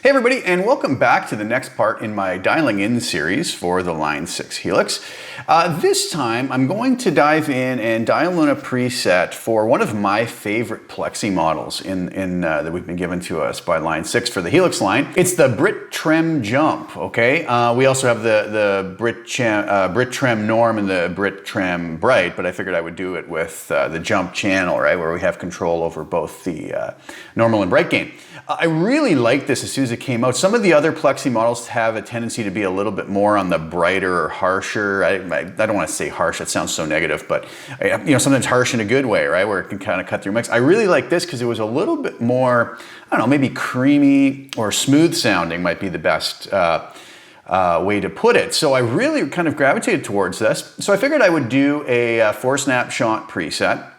Hey everybody, and welcome back to the next part in my dialing in series for the Line 6 Helix. This time I'm going to dive in and dial in a preset for one of my favorite Plexi models that we've been given to us by Line 6 for the Helix line. It's the Brit Trem Jump, okay? We also have the Brit Trem Norm and the Brit Trem Bright, but I figured I would do it with the Jump channel, right, where we have control over both the normal and bright gain. I really liked this as soon as it came out. Some of the other Plexi models have a tendency to be a little bit more on the brighter or harsher. I don't want to say harsh, that sounds so negative, but sometimes harsh in a good way, right? Where it can kind of cut through mix. I really like this because it was a little bit more, I don't know, maybe creamy or smooth sounding might be the best way to put it. So I really kind of gravitated towards this. So I figured I would do a 4-snapshot preset.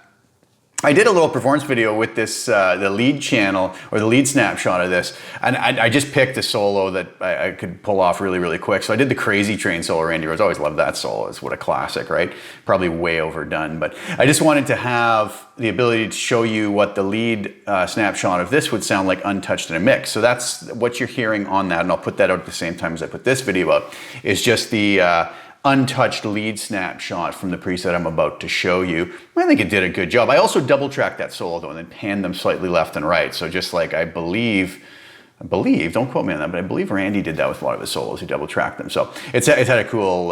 I did a little performance video with this, the lead channel, or the lead snapshot of this, and I just picked a solo that I could pull off really, really quick. So I did the Crazy Train solo, Randy Rhoads. I always loved that solo. It's what a classic, right? Probably way overdone, but I just wanted to have the ability to show you what the lead snapshot of this would sound like untouched in a mix. So that's what you're hearing on that, and I'll put that out at the same time as I put this video up, is just the untouched lead snapshot from the preset I'm about to show you. I think it did a good job. I also double tracked that solo though and then panned them slightly left and right. So just like I believe, don't quote me on that, but I believe Randy did that with a lot of his solos. He double tracked them. So it's had a cool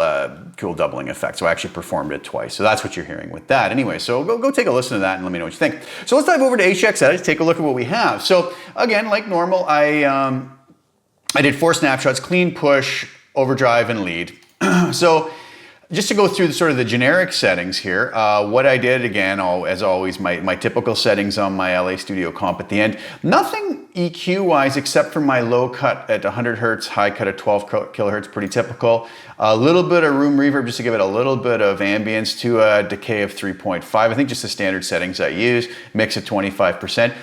doubling effect. So I actually performed it twice. So that's what you're hearing with that. Anyway, so go take a listen to that and let me know what you think. So let's dive over to HX Edit, take a look at what we have. So again, like normal, I did 4 snapshots: clean, push, overdrive, and lead. So just to go through sort of the generic settings here, what I did, again, as always, my typical settings on my LA Studio comp at the end. Nothing EQ-wise except for my low cut at 100 Hertz, high cut at 12 kilohertz, pretty typical. A little bit of room reverb just to give it a little bit of ambience, to a decay of 3.5. I think just the standard settings I use, mix at 25%.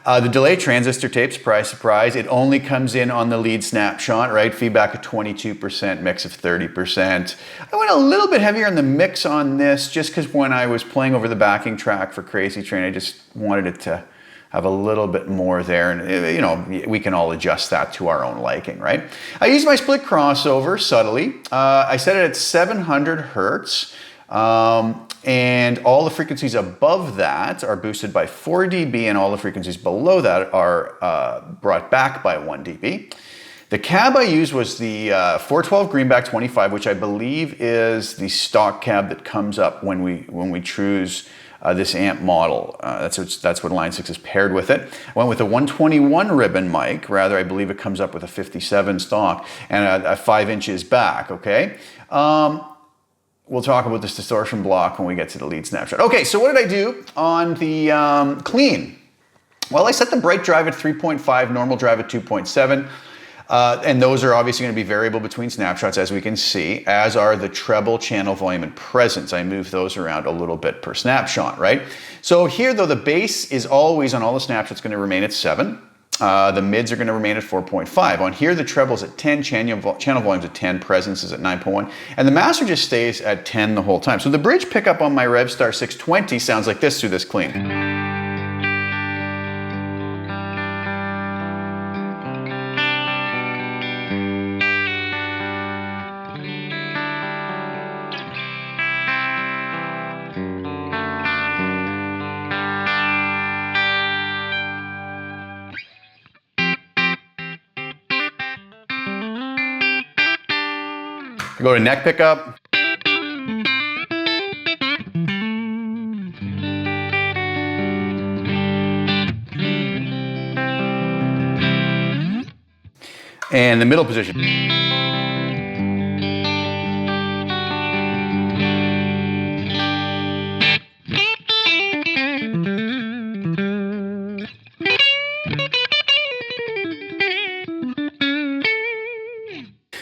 The delay transistor tape, surprise, surprise, it only comes in on the lead snapshot, right? Feedback at 22%, mix of 30%. I went a little bit heavier on the mix on this just because when I was playing over the backing track for Crazy Train, I just wanted it to have a little bit more there, and we can all adjust that to our own liking, right? I use my split crossover subtly. I set it at 700 Hertz. And all the frequencies above that are boosted by 4 dB, and all the frequencies below that are brought back by 1 dB. The cab I used was the 412 Greenback 25, which I believe is the stock cab that comes up when we choose this amp model. That's what Line 6 is paired with it. I went with a 121 ribbon mic. Rather, I believe it comes up with a 57 stock and a 5 inches back, okay? We'll talk about this distortion block when we get to the lead snapshot. Okay, so what did I do on the clean? Well, I set the bright drive at 3.5, normal drive at 2.7, and those are obviously going to be variable between snapshots, as we can see, as are the treble, channel volume, and presence. I move those around a little bit per snapshot, right? So here, though, the bass is always on all the snapshots going to remain at 7. The mids are going to remain at 4.5. On here, the treble's at 10, channel volume's at 10, presence is at 9.1, and the master just stays at 10 the whole time. So the bridge pickup on my Revstar 620 sounds like this through this clean. Go to neck pickup. And the middle position.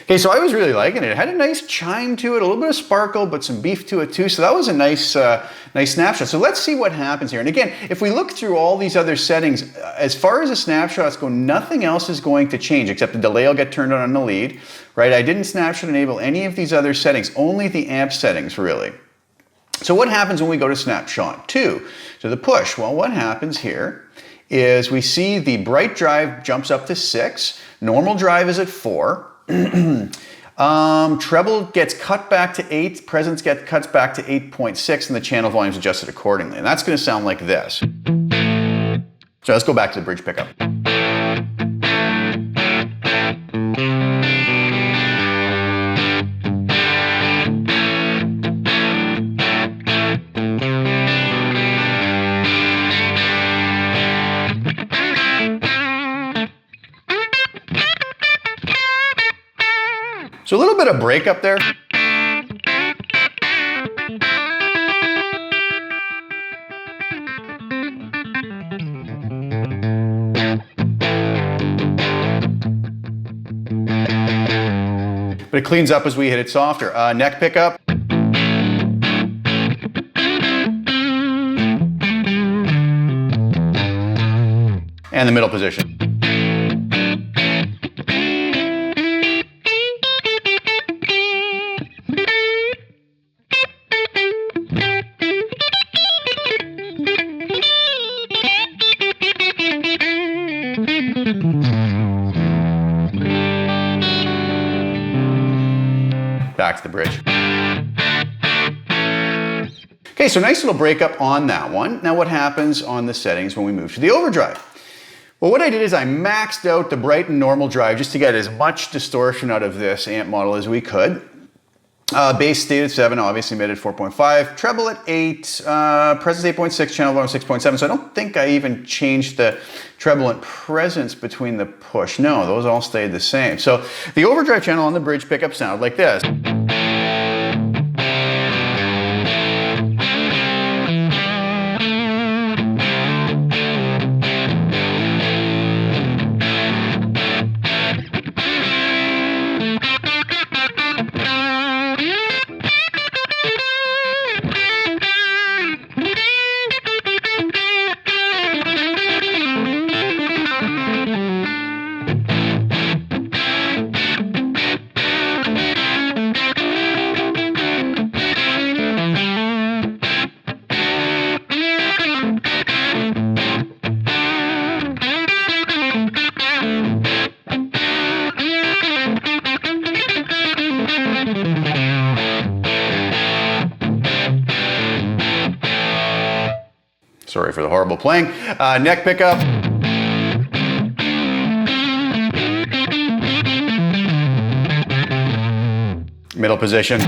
Okay, so I was really liking it. It had a nice chime to it, a little bit of sparkle, but some beef to it too. So that was a nice snapshot. So let's see what happens here. And again, if we look through all these other settings, as far as the snapshots go, nothing else is going to change except the delay will get turned on the lead, right? I didn't snapshot enable any of these other settings, only the amp settings really. So what happens when we go to snapshot 2, to the push? Well, what happens here is we see the bright drive jumps up to 6. Normal drive is at 4. Treble gets cut back to 8, presence cuts back to 8.6, and the channel volume is adjusted accordingly. And that's going to sound like this. So let's go back to the bridge pickup. So a little bit of break up there. But it cleans up as we hit it softer. Neck pickup. And the middle position. Back to the bridge. Okay, so nice little breakup on that one. Now what happens on the settings when we move to the overdrive? Well, what I did is I maxed out the bright and normal drive just to get as much distortion out of this amp model as we could. Bass stayed at 7, obviously mid at 4.5, treble at 8, presence 8.6, channel volume 6.7, so I don't think I even changed the treble and presence between the push. No, those all stayed the same. So the overdrive channel on the bridge pickup sounded like this. Sorry for the horrible playing. Neck pickup. Middle position.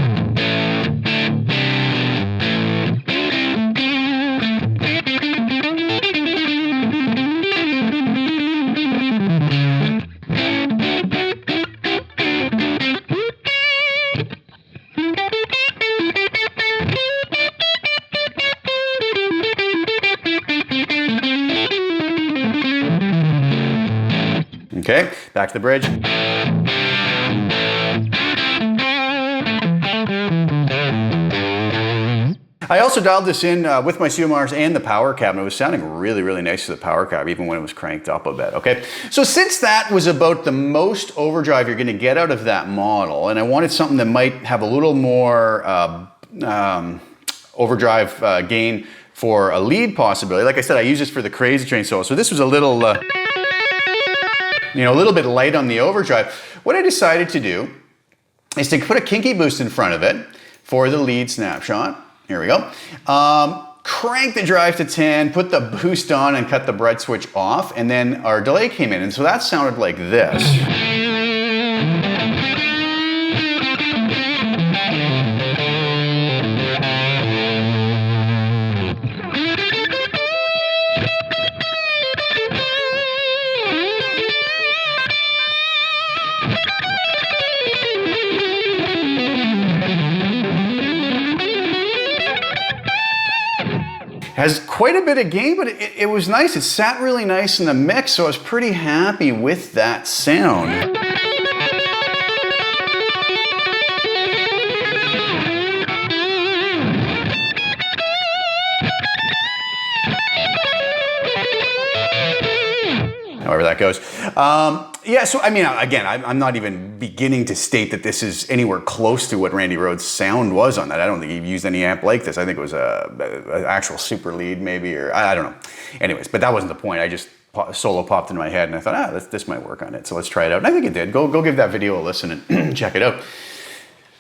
Okay, back to the bridge. I also dialed this in with my CMRs and the power cabinet. It was sounding really, really nice to the power cab, even when it was cranked up a bit, okay? So since that was about the most overdrive you're gonna get out of that model, and I wanted something that might have a little more overdrive gain for a lead possibility. Like I said, I use this for the Crazy Train solo. So this was a little, you know, a little bit light on the overdrive. What I decided to do is to put a kinky boost in front of it for the lead snapshot. Here we go. Crank the drive to 10, put the boost on and cut the bread switch off, and then our delay came in. And so that sounded like this. Has quite a bit of gain, but it was nice. It sat really nice in the mix, so I was pretty happy with that sound. However that goes. Yeah, so I mean, again, I'm not even beginning to state that this is anywhere close to what Randy Rhoads' sound was on that. I don't think he used any amp like this. I think it was an actual super lead maybe, or I don't know. Anyways, but that wasn't the point. I just solo popped into my head, and I thought, this might work on it. So let's try it out. And I think it did. Go give that video a listen and check it out.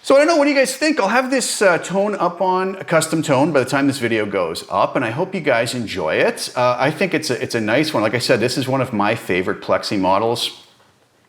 So I don't know, what do you guys think? I'll have this tone up on a custom tone by the time this video goes up, and I hope you guys enjoy it. I think it's a nice one. Like I said, this is one of my favorite Plexi models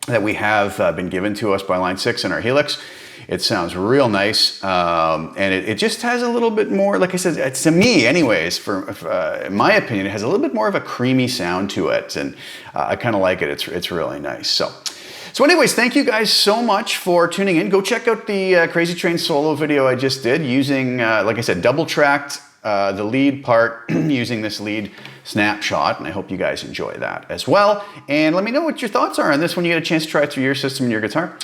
that we have been given to us by Line 6 in our Helix. It sounds real nice, and it just has a little bit more, like I said, to me anyways, in my opinion, it has a little bit more of a creamy sound to it, and I kind of like it. It's really nice. So anyways, thank you guys so much for tuning in. Go check out the Crazy Train solo video I just did using, like I said, double tracked the lead part using this lead snapshot, and I hope you guys enjoy that as well. And let me know what your thoughts are on this when you get a chance to try it through your system and your guitar.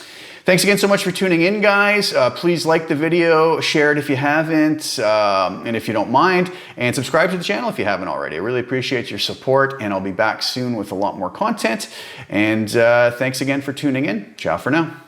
Thanks again so much for tuning in, guys. Please like the video, share it if you haven't, and if you don't mind, and subscribe to the channel if you haven't already. I really appreciate your support, and I'll be back soon with a lot more content. And thanks again for tuning in. Ciao for now.